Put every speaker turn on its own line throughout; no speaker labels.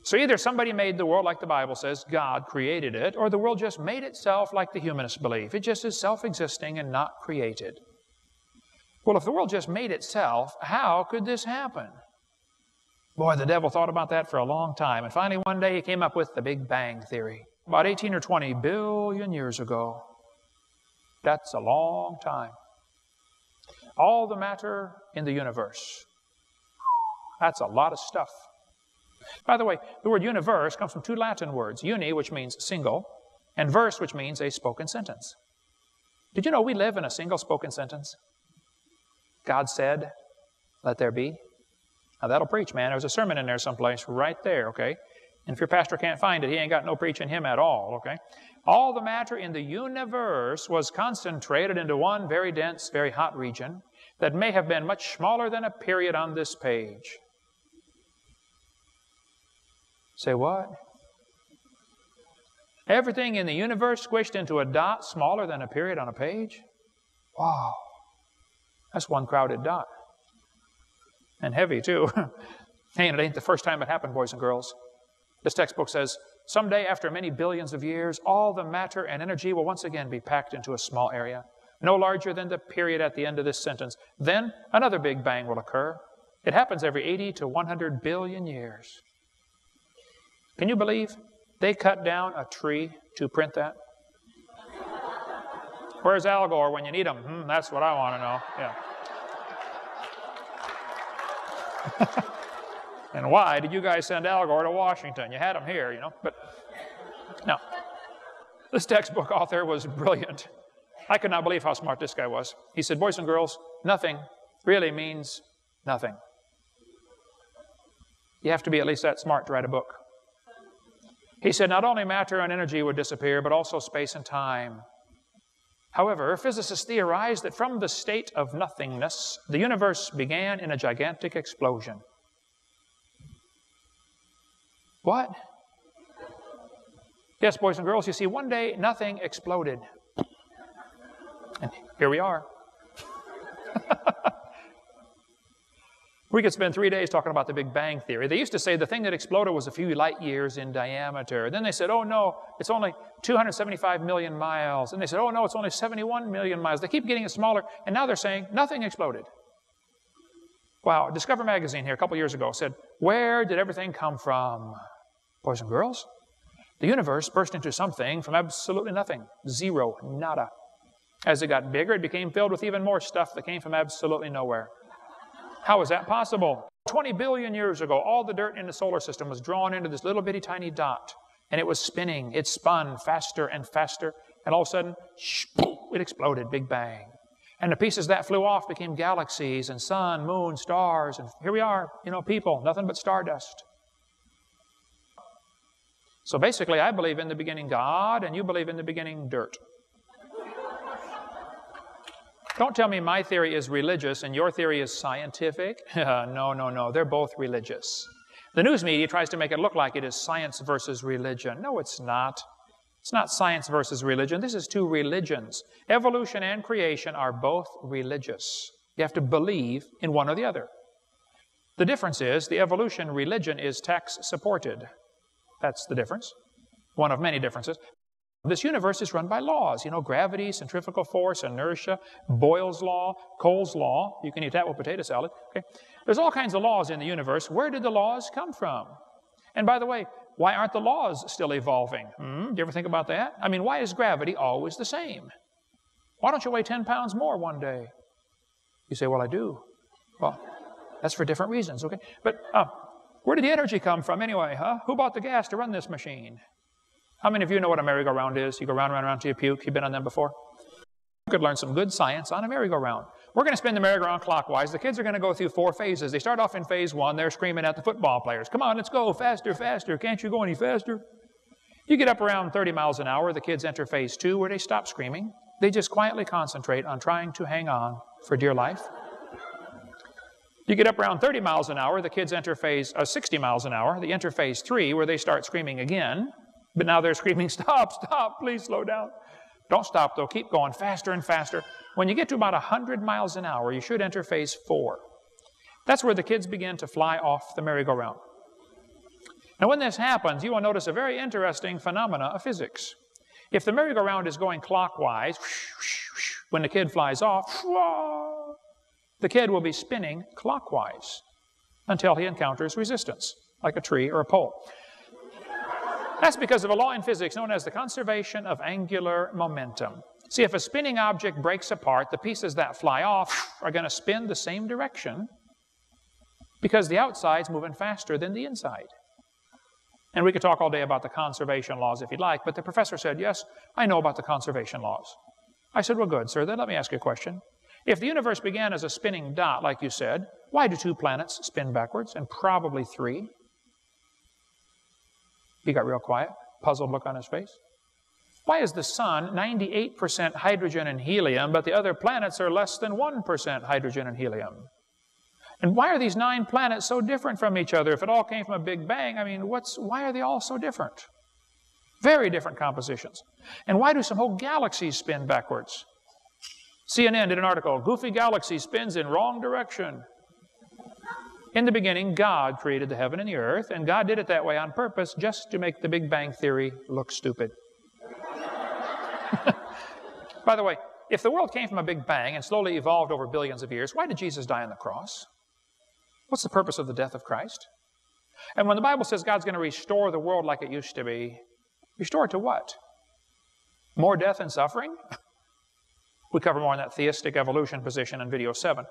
So either somebody made the world like the Bible says, God created it, or the world just made itself like the humanists believe. It just is self-existing and not created. Well, if the world just made itself, how could this happen? Boy, the devil thought about that for a long time. And finally, one day, he came up with the Big Bang Theory. About 18 or 20 billion years ago. That's a long time. All the matter in the universe. That's a lot of stuff. By the way, the word universe comes from two Latin words. Uni, which means single, and verse, which means a spoken sentence. Did you know we live in a single spoken sentence? God said, let there be. Now that'll preach, man. There's a sermon in there someplace right there, okay? And if your pastor can't find it, he ain't got no preach in him at all, okay? All the matter in the universe was concentrated into one very dense, very hot region that may have been much smaller than a period on this page. Say what? Everything in the universe squished into a dot smaller than a period on a page? Wow. That's one crowded dot. And heavy, too. Hey, and it ain't the first time it happened, boys and girls. This textbook says, someday after many billions of years, all the matter and energy will once again be packed into a small area, no larger than the period at the end of this sentence. Then another Big Bang will occur. It happens every 80 to 100 billion years. Can you believe they cut down a tree to print that? Where's Al Gore when you need him? That's what I want to know. Yeah. And why did you guys send Al Gore to Washington? You had him here, you know. But no. This textbook author was brilliant. I could not believe how smart this guy was. He said, boys and girls, nothing really means nothing. You have to be at least that smart to write a book. He said not only matter and energy would disappear, but also space and time. However, physicists theorized that from the state of nothingness, the universe began in a gigantic explosion. What? Yes, boys and girls, you see, one day nothing exploded. And here we are. We could spend 3 days talking about the Big Bang Theory. They used to say the thing that exploded was a few light years in diameter. Then they said, oh no, it's only 275 million miles. And they said, oh no, it's only 71 million miles. They keep getting it smaller, and now they're saying nothing exploded. Wow, Discover magazine here a couple years ago said, where did everything come from? Boys and girls, the universe burst into something from absolutely nothing. Zero, nada. As it got bigger, it became filled with even more stuff that came from absolutely nowhere. How is that possible? 20 billion years ago, all the dirt in the solar system was drawn into this little bitty tiny dot, and it was spinning. It spun faster and faster, and all of a sudden, it exploded, Big Bang. And the pieces that flew off became galaxies and sun, moon, stars, and here we are, you know, people, nothing but stardust. So basically, I believe in the beginning God, and you believe in the beginning dirt. Don't tell me my theory is religious and your theory is scientific. No, no, no. They're both religious. The news media tries to make it look like it is science versus religion. No, it's not. It's not science versus religion. This is two religions. Evolution and creation are both religious. You have to believe in one or the other. The difference is the evolution religion is tax-supported. That's the difference. One of many differences. This universe is run by laws, you know, gravity, centrifugal force, inertia, Boyle's law, Cole's law. You can eat that with potato salad. Okay? There's all kinds of laws in the universe. Where did the laws come from? And by the way, why aren't the laws still evolving? Do you ever think about that? I mean, why is gravity always the same? Why don't you weigh 10 pounds more one day? You say, well, I do. Well, that's for different reasons, okay? But where did the energy come from anyway, huh? Who bought the gas to run this machine? How many of you know what a merry-go-round is? You go round, round, round till you puke. You've been on them before? You could learn some good science on a merry-go-round. We're going to spin the merry-go-round clockwise. The kids are going to go through 4 phases. They start off in phase 1. They're screaming at the football players. Come on, let's go. Faster, faster. Can't you go any faster? You get up around 30 miles an hour. The kids enter phase 2 where they stop screaming. They just quietly concentrate on trying to hang on for dear life. You get up around 30 miles an hour. The kids enter phase 60 miles an hour. They enter phase 3 where they start screaming again. But now they're screaming, stop, stop, please slow down. Don't stop, though. Keep going faster and faster. When you get to about 100 miles an hour, you should enter phase 4. That's where the kids begin to fly off the merry-go-round. And when this happens, you will notice a very interesting phenomena of physics. If the merry-go-round is going clockwise, when the kid flies off, the kid will be spinning clockwise until he encounters resistance, like a tree or a pole. That's because of a law in physics known as the conservation of angular momentum. See, if a spinning object breaks apart, the pieces that fly off are going to spin the same direction because the outside's moving faster than the inside. And we could talk all day about the conservation laws if you'd like, but the professor said, yes, I know about the conservation laws. I said, well, good, sir, then let me ask you a question. If the universe began as a spinning dot, like you said, why do 2 planets spin backwards, and probably 3? He got real quiet, puzzled look on his face. Why is the sun 98% hydrogen and helium, but the other planets are less than 1% hydrogen and helium? And why are these 9 planets so different from each other? If it all came from a Big Bang, I mean, why are they all so different? Very different compositions. And why do some whole galaxies spin backwards? CNN did an article, Goofy Galaxy Spins in Wrong Direction. In the beginning, God created the heaven and the earth, and God did it that way on purpose just to make the Big Bang Theory look stupid. By the way, if the world came from a Big Bang and slowly evolved over billions of years, why did Jesus die on the cross? What's the purpose of the death of Christ? And when the Bible says God's going to restore the world like it used to be, restore it to what? More death and suffering? We cover more on that theistic evolution position in video 7.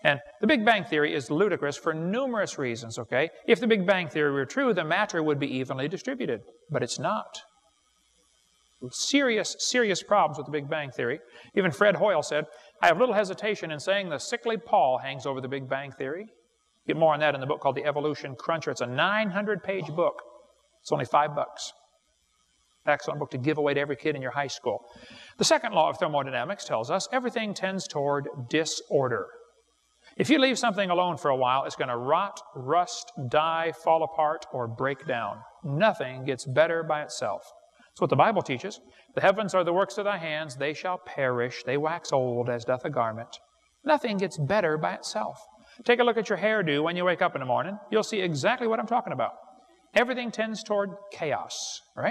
And the Big Bang Theory is ludicrous for numerous reasons, okay? If the Big Bang Theory were true, the matter would be evenly distributed. But it's not. Serious, serious problems with the Big Bang Theory. Even Fred Hoyle said, I have little hesitation in saying the sickly pall hangs over the Big Bang Theory. Get more on that in the book called The Evolution Cruncher. It's a 900-page book. It's only $5. Excellent book to give away to every kid in your high school. The second law of thermodynamics tells us everything tends toward disorder. If you leave something alone for a while, it's going to rot, rust, die, fall apart, or break down. Nothing gets better by itself. That's what the Bible teaches. The heavens are the works of thy hands. They shall perish. They wax old as doth a garment. Nothing gets better by itself. Take a look at your hairdo when you wake up in the morning. You'll see exactly what I'm talking about. Everything tends toward chaos, right?